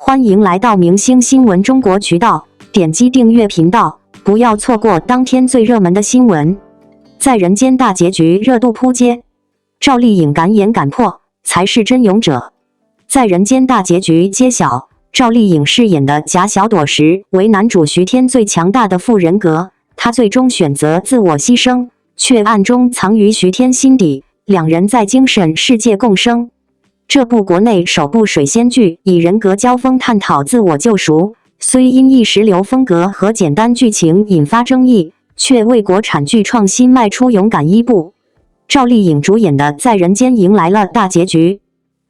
欢迎来到明星新闻中国渠道，点击订阅频道，不要错过当天最热门的新闻。在人间大结局热度扑街，赵丽颖敢演敢破，才是真勇者。在人间大结局揭晓，赵丽颖饰演的贾小朵时为男主徐天最强大的副人格，她最终选择自我牺牲，却暗中藏于徐天心底，两人在精神世界共生。这部国内首部水仙剧以人格交锋探讨自我救赎，虽因意识流风格和简单剧情引发争议，却为国产剧创新迈出勇敢一步。赵丽颖主演的《在人间》迎来了大结局。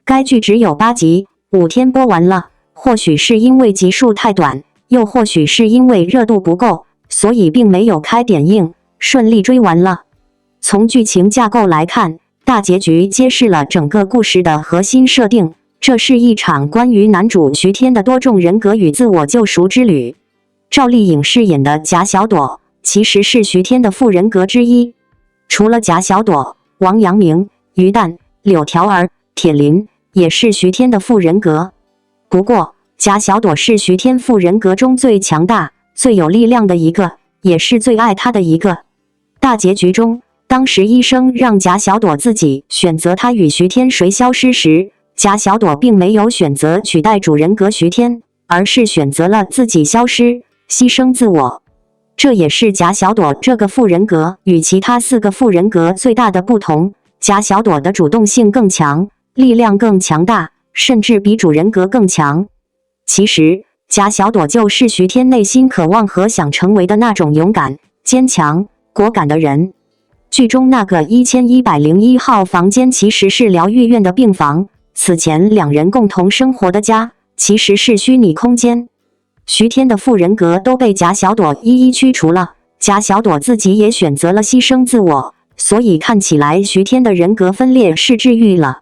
该剧只有8集，5天播完了，或许是因为集数太短，又或许是因为热度不够，所以并没有开点映，顺利追完了。从剧情架构来看，大结局揭示了整个故事的核心设定，这是一场关于男主徐天的多重人格与自我救赎之旅。赵丽颖饰演的贾小朵其实是徐天的副人格之一。除了贾小朵，王阳明、于丹、柳条儿、铁林也是徐天的副人格。不过，贾小朵是徐天副人格中最强大、最有力量的一个，也是最爱他的一个。大结局中，当时医生让贾小朵自己选择他与徐天谁消失时，贾小朵并没有选择取代主人格徐天，而是选择了自己消失，牺牲自我。这也是贾小朵这个副人格与其他4个副人格最大的不同。贾小朵的主动性更强，力量更强大，甚至比主人格更强。其实，贾小朵就是徐天内心渴望和想成为的那种勇敢、坚强、果敢的人。剧中那个1101号房间其实是疗愈院的病房，此前两人共同生活的家其实是虚拟空间。徐天的副人格都被贾小朵一一驱除了，贾小朵自己也选择了牺牲自我，所以看起来徐天的人格分裂是治愈了。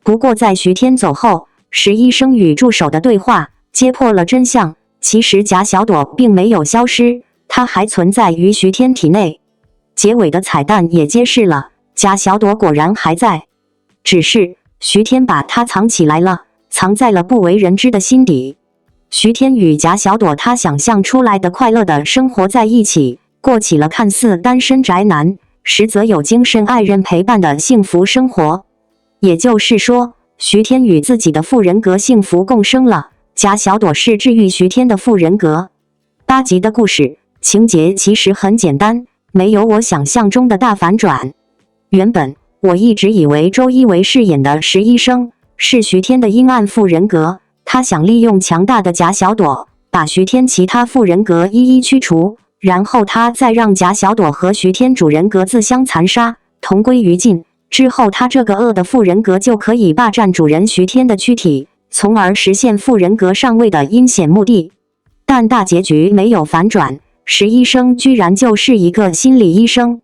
不过在徐天走后，石医生与助手的对话揭破了真相，其实贾小朵并没有消失，她还存在于徐天体内。结尾的彩蛋也揭示了，贾小朵果然还在，只是徐天把她藏起来了，藏在了不为人知的心底。徐天与贾小朵他想象出来的快乐的生活在一起，过起了看似单身宅男，实则有精神爱人陪伴的幸福生活。也就是说，徐天与自己的副人格幸福共生了，贾小朵是治愈徐天的副人格。8集的故事情节其实很简单，没有我想象中的大反转。原本我一直以为周一围饰演的石医生是徐天的阴暗副人格，他想利用强大的贾小朵把徐天其他副人格一一驱除，然后他再让贾小朵和徐天主人格自相残杀，同归于尽。之后他这个恶的副人格就可以霸占主人徐天的躯体，从而实现副人格上位的阴险目的。但大结局没有反转，石医生居然就是一个心理医生。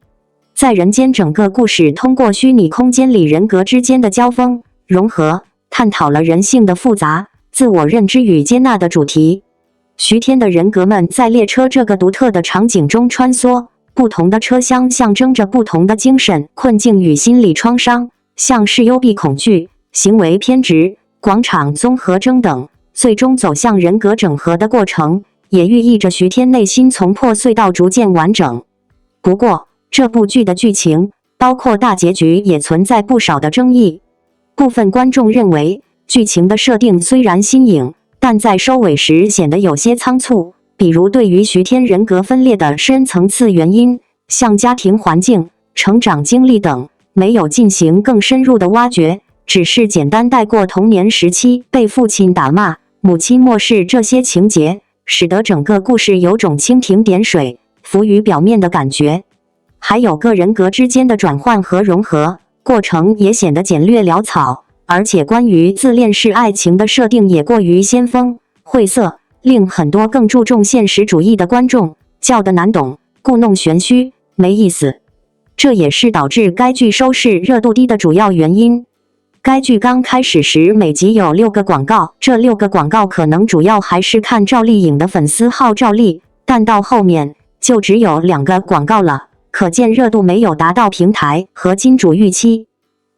在人间整个故事通过虚拟空间里人格之间的交锋、融合，探讨了人性的复杂、自我认知与接纳的主题。徐天的人格们在列车这个独特的场景中穿梭，不同的车厢象征着不同的精神困境与心理创伤，像是幽闭恐惧、行为偏执、广场综合征等，最终走向人格整合的过程，也寓意着徐天内心从破碎到逐渐完整。不过，这部剧的剧情，包括大结局也存在不少的争议。部分观众认为，剧情的设定虽然新颖，但在收尾时显得有些仓促，比如对于徐天人格分裂的深层次原因，像家庭环境、成长经历等，没有进行更深入的挖掘，只是简单带过童年时期被父亲打骂、母亲漠视这些情节，使得整个故事有种蜻蜓点水、浮于表面的感觉。还有个人格之间的转换和融合，过程也显得简略潦草，而且关于自恋式爱情的设定也过于先锋、晦涩，令很多更注重现实主义的观众觉得难懂、故弄玄虚、没意思。这也是导致该剧收视热度低的主要原因。该剧刚开始时每集有6个广告，这6个广告可能主要还是看赵丽颖的粉丝号召力，但到后面就只有2个广告了，可见热度没有达到平台和金主预期。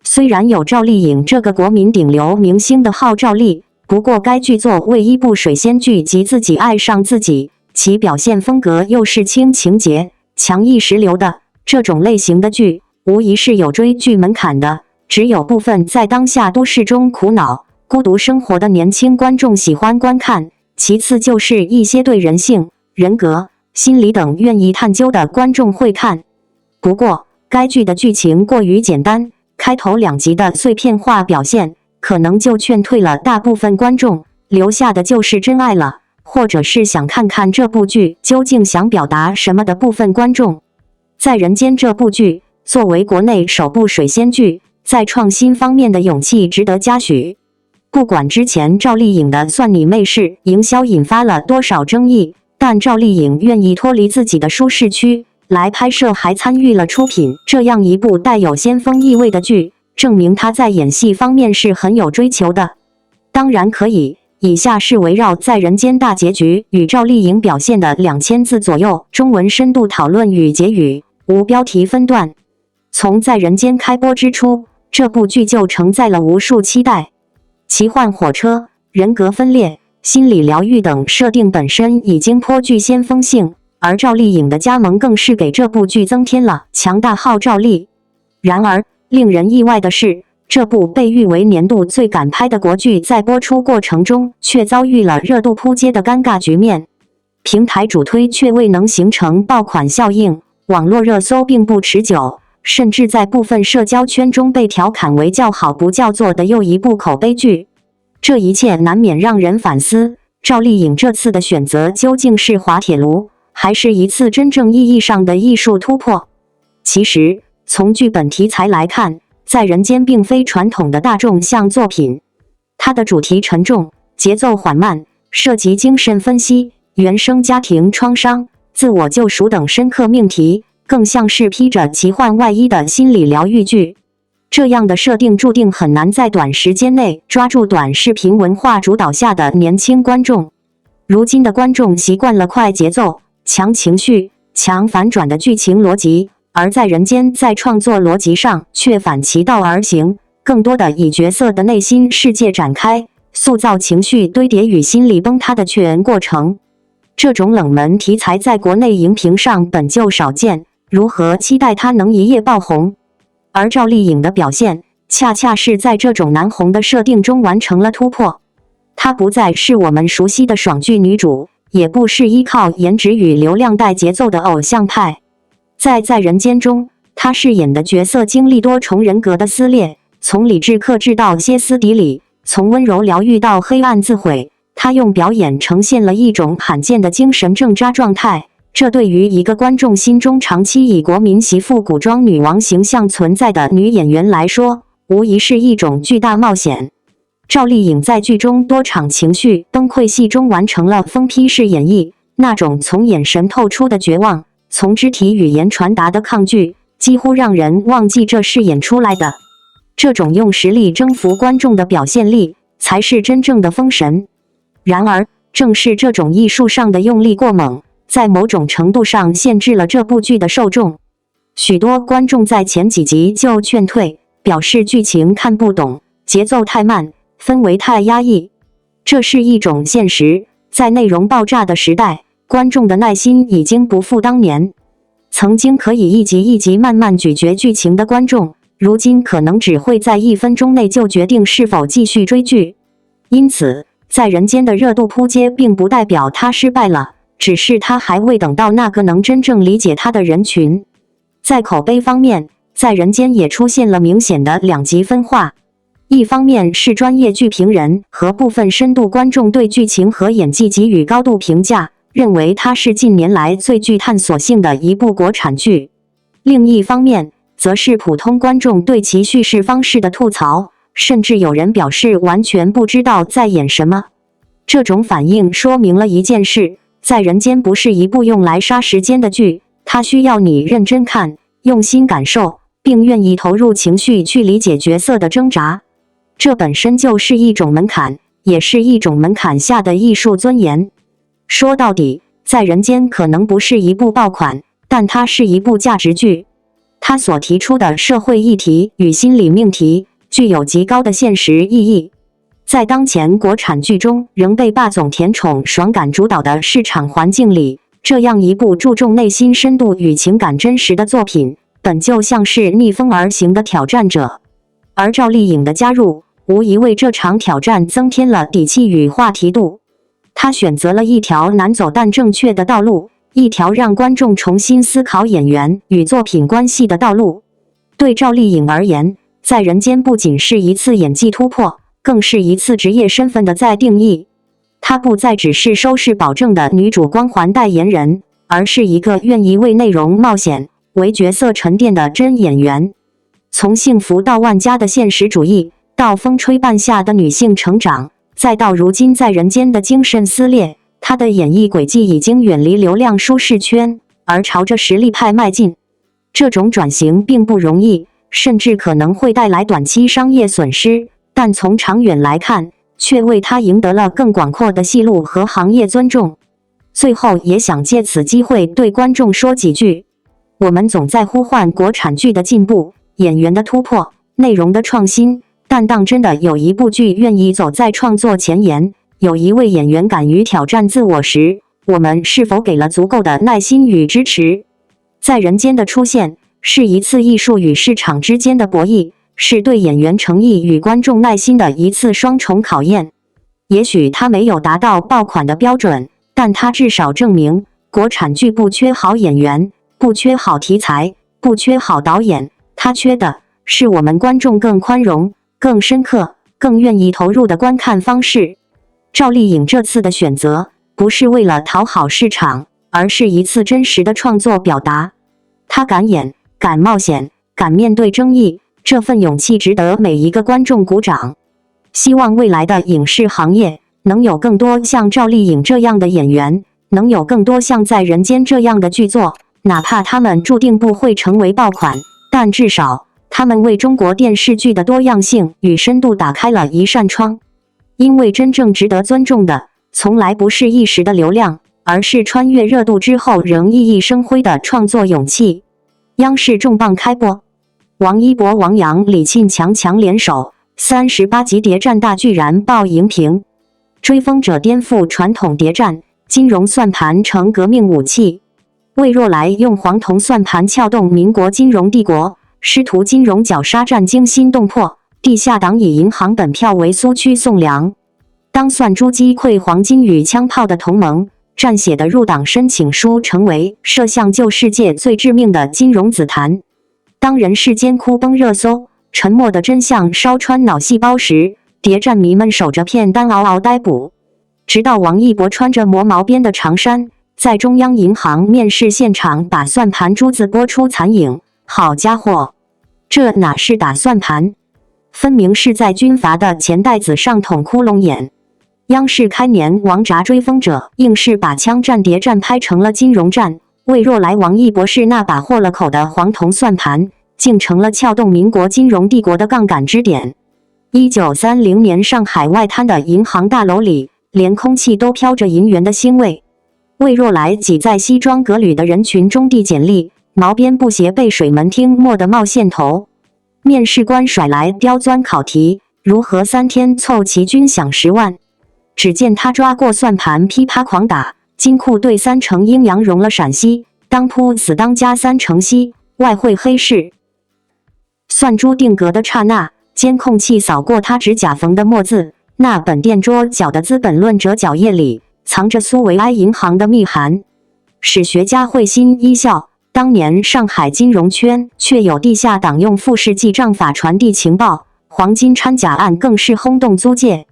虽然有赵丽颖这个国民顶流明星的号召力，不过该剧作为一部水仙剧及自己爱上自己，其表现风格又是轻情节、强意识流的，这种类型的剧无疑是有追剧门槛的，只有部分在当下都市中苦恼、孤独生活的年轻观众喜欢观看，其次就是一些对人性、人格、心理等愿意探究的观众会看。不过，该剧的剧情过于简单，开头2集的碎片化表现可能就劝退了大部分观众，留下的就是真爱了，或者是想看看这部剧究竟想表达什么的部分观众。在人间这部剧作为国内首部水仙剧，在创新方面的勇气值得嘉许。不管之前赵丽颖的算你妹事营销引发了多少争议，但赵丽颖愿意脱离自己的舒适区来拍摄，还参与了出品这样一部带有先锋意味的剧，证明她在演戏方面是很有追求的。当然可以，以下是围绕在人间大结局与赵丽颖表现的2000字左右中文深度讨论与结语，无标题分段。从在人间开播之初，这部剧就承载了无数期待。奇幻火车、人格分裂、心理疗愈等设定本身已经颇具先锋性，而赵丽颖的加盟更是给这部剧增添了强大号召力。然而，令人意外的是，这部被誉为年度最敢拍的国剧在播出过程中却遭遇了热度扑街的尴尬局面，平台主推却未能形成爆款效应，网络热搜并不持久，甚至在部分社交圈中被调侃为叫好不叫座的又一部口碑剧。这一切难免让人反思，赵丽颖这次的选择究竟是滑铁卢，还是一次真正意义上的艺术突破？其实，从剧本题材来看，在人间并非传统的大众向作品，它的主题沉重，节奏缓慢，涉及精神分析、原生家庭创伤、自我救赎等深刻命题，更像是披着奇幻外衣的心理疗愈剧。这样的设定注定很难在短时间内抓住短视频文化主导下的年轻观众。如今的观众习惯了快节奏、强情绪、强反转的剧情逻辑，而在人间在创作逻辑上却反其道而行，更多的以角色的内心世界展开，塑造情绪堆叠与心理崩塌的全过程。这种冷门题材在国内荧屏上本就少见，如何期待它能一夜爆红？而赵丽颖的表现，恰恰是在这种难红的设定中完成了突破。她不再是我们熟悉的爽剧女主，也不是依靠颜值与流量带节奏的偶像派。在人间中，她饰演的角色经历多重人格的撕裂，从理智克制到歇斯底里，从温柔疗愈到黑暗自毁。她用表演呈现了一种罕见的精神挣扎状态。这对于一个观众心中长期以国民媳妇古装女王形象存在的女演员来说，无疑是一种巨大冒险。赵丽颖在剧中多场情绪崩溃戏中完成了疯批式演绎，那种从眼神透出的绝望，从肢体语言传达的抗拒，几乎让人忘记这是演出来的。这种用实力征服观众的表现力，才是真正的封神。然而，正是这种艺术上的用力过猛，在某种程度上限制了这部剧的受众。许多观众在前几集就劝退，表示剧情看不懂，节奏太慢，氛围太压抑。这是一种现实，在内容爆炸的时代，观众的耐心已经不复当年。曾经可以一集一集慢慢咀嚼剧情的观众，如今可能只会在1分钟内就决定是否继续追剧。因此，在人间的热度扑街并不代表它失败了，只是他还未等到那个能真正理解他的人群。在口碑方面，在人间也出现了明显的2极分化。一方面是专业剧评人和部分深度观众对剧情和演技给予高度评价，认为它是近年来最具探索性的一部国产剧。另一方面，则是普通观众对其叙事方式的吐槽，甚至有人表示完全不知道在演什么。这种反应说明了一件事，在人间不是一部用来杀时间的剧，它需要你认真看，用心感受，并愿意投入情绪去理解角色的挣扎。这本身就是一种门槛，也是一种门槛下的艺术尊严。说到底，在人间可能不是一部爆款，但它是一部价值剧。它所提出的社会议题与心理命题具有极高的现实意义。在当前国产剧中仍被霸总甜宠爽感主导的市场环境里，这样一部注重内心深度与情感真实的作品，本就像是逆风而行的挑战者。而赵丽颖的加入，无疑为这场挑战增添了底气与话题度。她选择了一条难走但正确的道路，一条让观众重新思考演员与作品关系的道路。对赵丽颖而言，在人间不仅是一次演技突破，更是一次职业身份的再定义。她不再只是收视保证的女主光环代言人，而是一个愿意为内容冒险、为角色沉淀的真演员。从幸福到万家的现实主义，到风吹半夏的女性成长，再到如今在人间的精神撕裂，她的演艺轨迹已经远离流量舒适圈，而朝着实力派迈进。这种转型并不容易，甚至可能会带来短期商业损失，但从长远来看，却为她赢得了更广阔的戏路和行业尊重。最后也想借此机会对观众说几句，我们总在呼唤国产剧的进步、演员的突破、内容的创新，但当真的有一部剧愿意走在创作前沿，有一位演员敢于挑战自我时，我们是否给了足够的耐心与支持？在人间的出现，是一次艺术与市场之间的博弈，是对演员诚意与观众耐心的一次双重考验。也许他没有达到爆款的标准，但他至少证明，国产剧不缺好演员，不缺好题材，不缺好导演，他缺的是我们观众更宽容、更深刻、更愿意投入的观看方式。赵丽颖这次的选择，不是为了讨好市场，而是一次真实的创作表达。她敢演、敢冒险、敢面对争议，这份勇气值得每一个观众鼓掌。希望未来的影视行业能有更多像赵丽颖这样的演员，能有更多像在人间这样的剧作，哪怕他们注定不会成为爆款，但至少他们为中国电视剧的多样性与深度打开了一扇窗。因为真正值得尊重的，从来不是一时的流量，而是穿越热度之后仍熠熠生辉的创作勇气。央视重磅开播，王一博、王阳、李沁强强联手，38集谍战大剧燃爆荧屏。追风者颠覆传统谍战，金融算盘成革命武器。魏若来用黄铜算盘撬动民国金融帝国，师徒金融绞杀战惊心动魄。地下党以银行本票为苏区送粮。当算珠击溃黄金与枪炮的同盟，撰写的入党申请书成为射向旧世界最致命的金融紫檀。当人世间哭崩热搜，沉默的真相烧穿脑细胞时，谍战迷们守着片单嗷嗷待哺。直到王一博穿着磨毛边的长衫，在中央银行面试现场把算盘珠子拨出残影。好家伙，这哪是打算盘，分明是在军阀的钱袋子上捅窟窿眼。央视开年王炸追风者，硬是把枪战谍战拍成了金融战。魏若来、王一博士那把豁了口的黄铜算盘，竟成了撬动民国金融帝国的杠杆支点。1930年上海外滩的银行大楼里，连空气都飘着银元的腥味。魏若来挤在西装革履的人群中递简历，毛边布鞋被水门汀磨得冒线头。面试官甩来刁钻考题，如何3天凑齐军饷10万？只见他抓过算盘噼啪狂打，金库兑3成阴阳融了陕西，当铺死当家3成息，外汇黑市。算珠定格的刹那，监控器扫过他指甲缝的墨字，那本垫桌角的《资本论》折角页里藏着苏维埃银行的密函。史学家会心一笑，当年上海金融圈却有地下党用复式记账法传递情报，黄金掺假案更是轰动租界。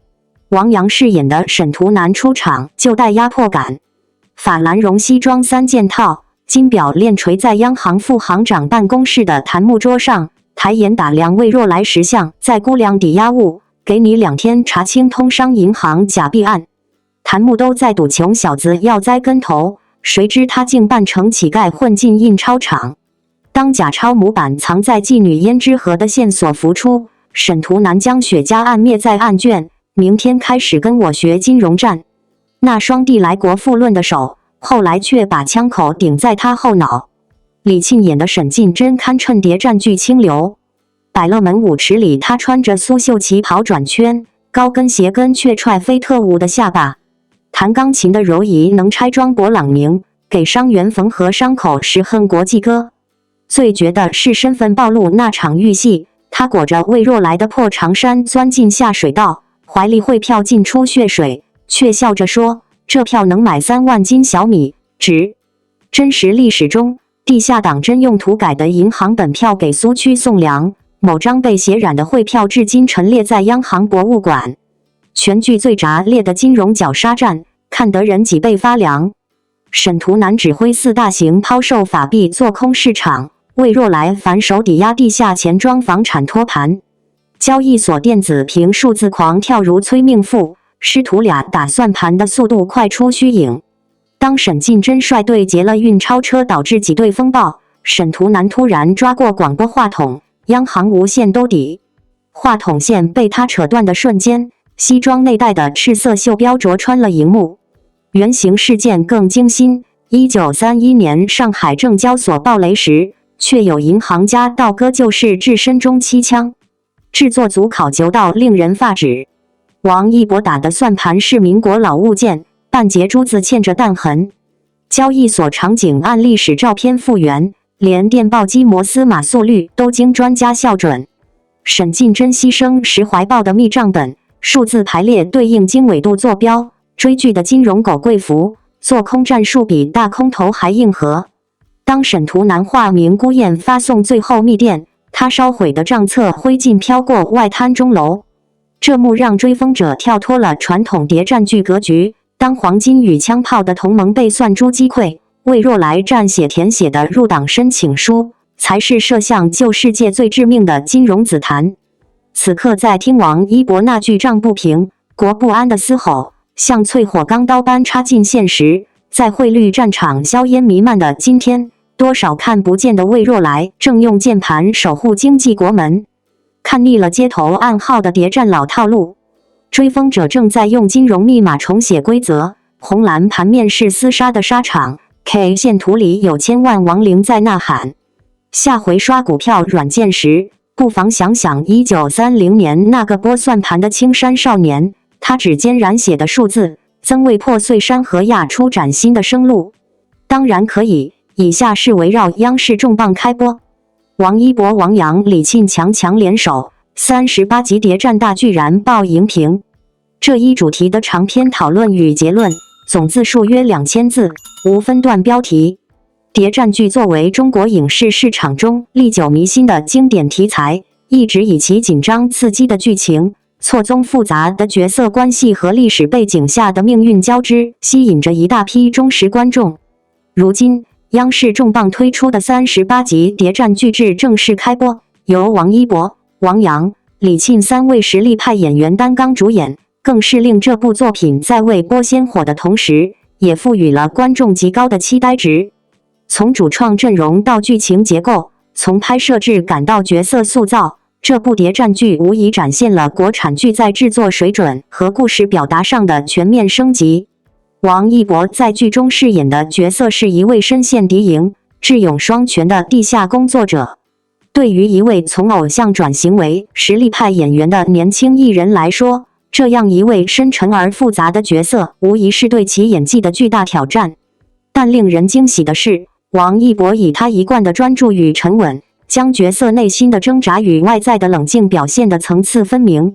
王阳饰演的沈图南出场就带压迫感，法兰绒西装3件套，金表链垂在央行副行长办公室的檀木桌上，抬眼打量魏若来时像在估量抵押物，给你2天查清通商银行假币案。檀木都在赌穷小子要栽跟头，谁知他竟扮成乞丐混进印钞厂。当假钞模板藏在妓女胭脂盒的线索浮出，沈图南将雪茄案灭在案卷，明天开始跟我学金融战。那双递来国富论的手，后来却把枪口顶在他后脑。李沁演的沈进真堪称谍战剧清流。百乐门舞池里，他穿着苏绣旗袍转圈，高跟鞋跟却踹飞特务的下巴。弹钢琴的柔仪能拆装勃朗宁，给伤员缝合伤口时哼国际歌。最绝的是身份暴露那场浴戏，他裹着魏若来的破长衫钻进下水道，怀里汇票进出血水，却笑着说：“这票能买3万斤小米，值。”真实历史中，地下党真用涂改的银行本票给苏区送粮，某张被血染的汇票至今陈列在央行博物馆。全剧最炸裂的金融绞杀战，看得人脊背发凉。沈图南指挥4大型抛售法币做空市场，魏若来反手抵押地下钱庄房产托盘。交易所电子凭数字狂跳如催命符，师徒俩打算盘的速度快出虚影。当沈进真率队劫了运钞车，导致挤兑风暴，沈图南突然抓过广播话筒，央行无线兜底。话筒线被他扯断的瞬间，西装内带的赤色袖标灼穿了荧幕。原型事件更惊心，1931年上海证交所暴雷时，却有银行家倒戈救市置身中7枪，制作组考究到令人发指。王一博打的算盘是民国老物件，半截珠子嵌着弹痕。交易所场景按历史照片复原，连电报机摩斯码速率都经专家校准。沈进真牺牲时怀抱的密账本，数字排列对应经纬度坐标，追剧的金融狗贵妇，做空战术比大空头还硬核。当沈图南化名孤雁发送最后密电，他烧毁的账册灰烬飘过外滩钟楼。这幕让追风者跳脱了传统谍战剧格局。当黄金与枪炮的同盟被算珠击溃，魏若来蘸血填写的入党申请书，才是射向旧世界最致命的金融紫檀。此刻在听王一博那句账不平，国不安的嘶吼，像淬火钢刀般插进现实。在汇率战场硝烟弥漫的今天，多少看不见的魏若来正用键盘守护经济国门。看腻了街头暗号的谍战老套路，追风者正在用金融密码重写规则。红蓝盘面是厮杀的沙场 ，K 线图里有千万亡灵在呐喊。下回刷股票软件时，不妨想想1930年那个拨算盘的青山少年，他指尖染血的数字，曾为破碎山河压出崭新的生路。当然可以，以下是围绕央视重磅开播。王一博、王阳、李沁强联手，38集谍战大剧燃爆荧屏。这一主题的长篇讨论与结论，总字数约2000字，无分段标题。谍战剧作为中国影视市场中历久弥新的经典题材，一直以其紧张刺激的剧情、错综复杂的角色关系和历史背景下的命运交织，吸引着一大批忠实观众。如今，央视重磅推出的38集谍战剧制正式开播，由王一博、王阳、李沁3位实力派演员担纲主演，更是令这部作品在未播先火的同时，也赋予了观众极高的期待值。从主创阵容到剧情结构，从拍摄质感到角色塑造，这部谍战剧无疑展现了国产剧在制作水准和故事表达上的全面升级。王一博在剧中饰演的角色是一位身陷敌营、智勇双全的地下工作者。对于一位从偶像转型为实力派演员的年轻艺人来说，这样一位深沉而复杂的角色，无疑是对其演技的巨大挑战。但令人惊喜的是，王一博以他一贯的专注与沉稳，将角色内心的挣扎与外在的冷静表现得层次分明。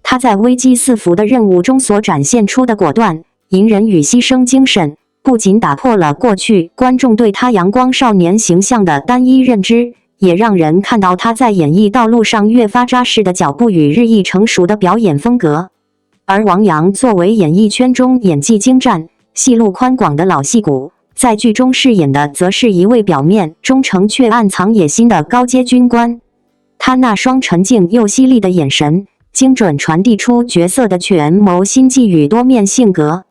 他在危机四伏的任务中所展现出的果断、隐忍与牺牲精神，不仅打破了过去观众对他阳光少年形象的单一认知，也让人看到他在演艺道路上越发扎实的脚步与日益成熟的表演风格。而王阳作为演艺圈中演技精湛、戏路宽广的老戏骨，在剧中饰演的则是一位表面忠诚却暗藏野心的高阶军官。他那双沉静又犀利的眼神，精准传递出角色的权谋心计与多面性格。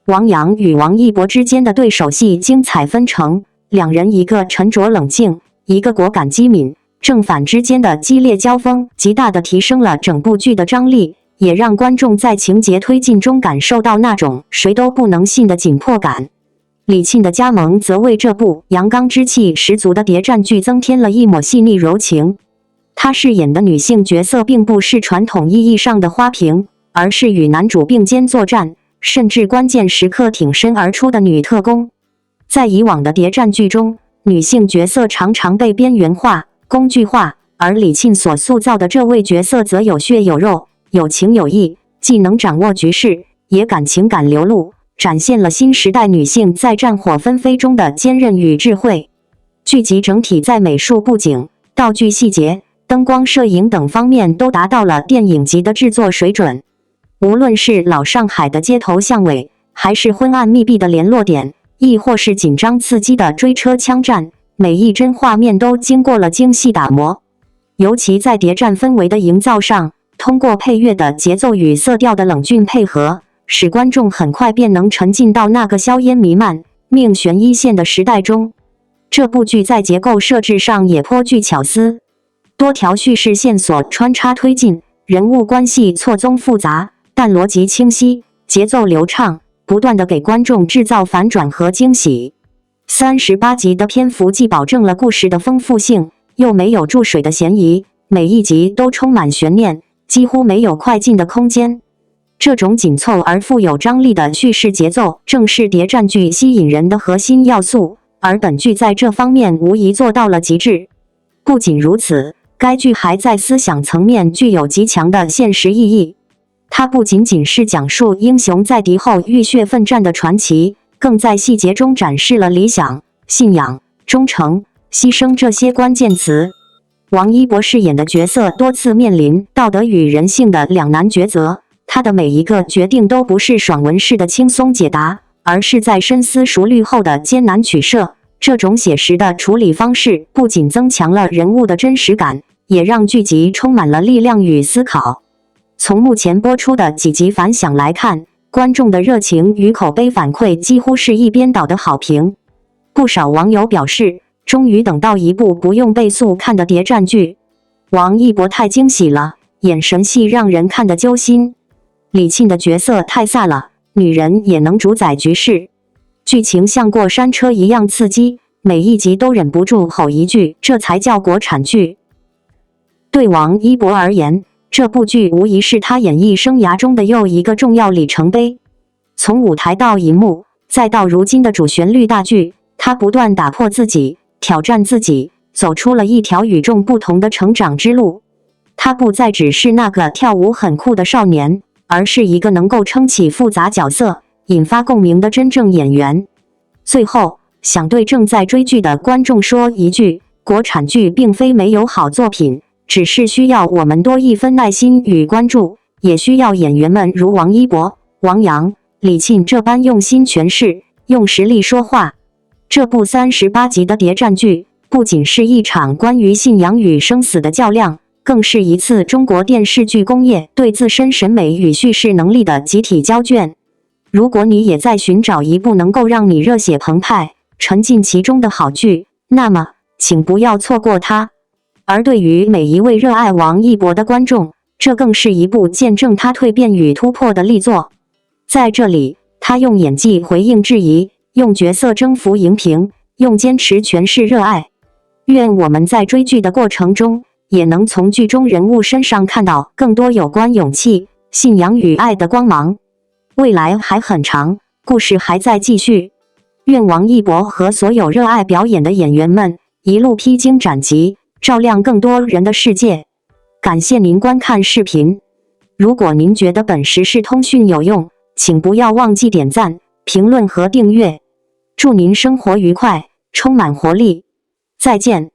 王阳与王一博之间的对手戏精彩纷呈，两人一个沉着冷静，一个果敢机敏，正反之间的激烈交锋，极大地提升了整部剧的张力，也让观众在情节推进中感受到那种谁都不能信的紧迫感。李沁的加盟则为这部阳刚之气十足的谍战剧增添了一抹细腻柔情。她饰演的女性角色并不是传统意义上的花瓶，而是与男主并肩作战，甚至关键时刻挺身而出的女特工。在以往的谍战剧中，女性角色常常被边缘化、工具化，而李沁所塑造的这位角色则有血有肉、有情有义，既能掌握局势，也敢情感流露，展现了新时代女性在战火纷飞中的坚韧与智慧。剧集整体在美术布景、道具细节、灯光摄影等方面都达到了电影级的制作水准。无论是老上海的街头巷尾，还是昏暗密闭的联络点，亦或是紧张刺激的追车枪战，每一帧画面都经过了精细打磨。尤其在谍战氛围的营造上，通过配乐的节奏与色调的冷峻配合，使观众很快便能沉浸到那个硝烟弥漫、命悬一线的时代中。这部剧在结构设置上也颇具巧思，多条叙事线索穿插推进，人物关系错综复杂，但逻辑清晰，节奏流畅，不断地给观众制造反转和惊喜。38集的篇幅既保证了故事的丰富性，又没有注水的嫌疑，每一集都充满悬念，几乎没有快进的空间。这种紧凑而富有张力的叙事节奏，正是谍战剧吸引人的核心要素，而本剧在这方面无疑做到了极致。不仅如此，该剧还在思想层面具有极强的现实意义。它不仅仅是讲述英雄在敌后浴血奋战的传奇，更在细节中展示了理想、信仰、忠诚、牺牲这些关键词。王一博饰演的角色多次面临道德与人性的两难抉择，他的每一个决定都不是爽文式的轻松解答，而是在深思熟虑后的艰难取舍。这种写实的处理方式不仅增强了人物的真实感，也让剧集充满了力量与思考。从目前播出的几集反响来看，观众的热情与口碑反馈几乎是一边倒的好评。不少网友表示，终于等到一部不用倍速看的谍战剧。王一博太惊喜了，眼神戏让人看得揪心。李沁的角色太飒了，女人也能主宰局势。剧情像过山车一样刺激，每一集都忍不住吼一句，这才叫国产剧。对王一博而言，这部剧无疑是他演艺生涯中的又一个重要里程碑。从舞台到荧幕，再到如今的主旋律大剧，他不断打破自己，挑战自己，走出了一条与众不同的成长之路。他不再只是那个跳舞很酷的少年，而是一个能够撑起复杂角色、引发共鸣的真正演员。最后，想对正在追剧的观众说一句：国产剧并非没有好作品，只是需要我们多一分耐心与关注，也需要演员们如王一博、王阳、李沁这般用心诠释，用实力说话。这部38集的谍战剧，不仅是一场关于信仰与生死的较量，更是一次中国电视剧工业对自身审美与叙事能力的集体交卷。如果你也在寻找一部能够让你热血澎湃、沉浸其中的好剧，那么请不要错过它。而对于每一位热爱王一博的观众，这更是一部见证他蜕变与突破的力作。在这里，他用演技回应质疑，用角色征服荧屏，用坚持诠释热爱。愿我们在追剧的过程中，也能从剧中人物身上看到更多有关勇气、信仰与爱的光芒。未来还很长，故事还在继续。愿王一博和所有热爱表演的演员们一路披荆斩棘，照亮更多人的世界。感谢您观看视频。如果您觉得本时事通讯有用，请不要忘记点赞、评论和订阅。祝您生活愉快，充满活力。再见。